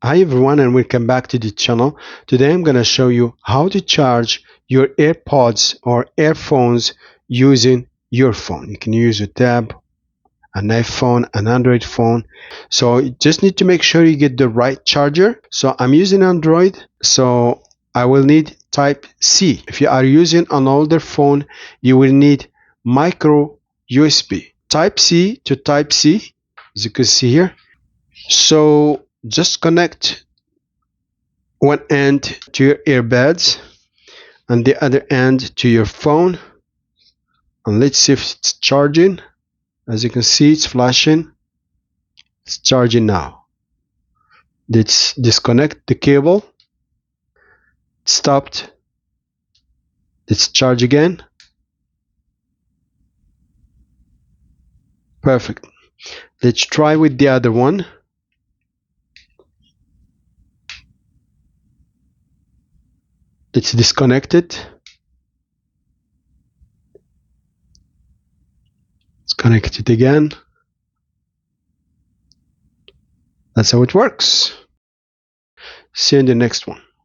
Hi everyone and welcome back to the channel. Today I'm going to show you how to charge your AirPods or earphones using your phone. You can use a tab, an iPhone, an Android phone. So you just need to make sure you get the right charger. So I'm using Android, so I will need type C. If you are using an older phone, you will need micro USB. Type C to type C, as you can see here. So just connect one end to your earbuds and the other end to your phone, and let's see if it's charging. As you can see, it's flashing. It's charging now. Let's disconnect the cable. It stopped. Let's charge again. Perfect. Let's try with the other one. Let's disconnect it. Let's connect it again. That's how it works. See you in the next one.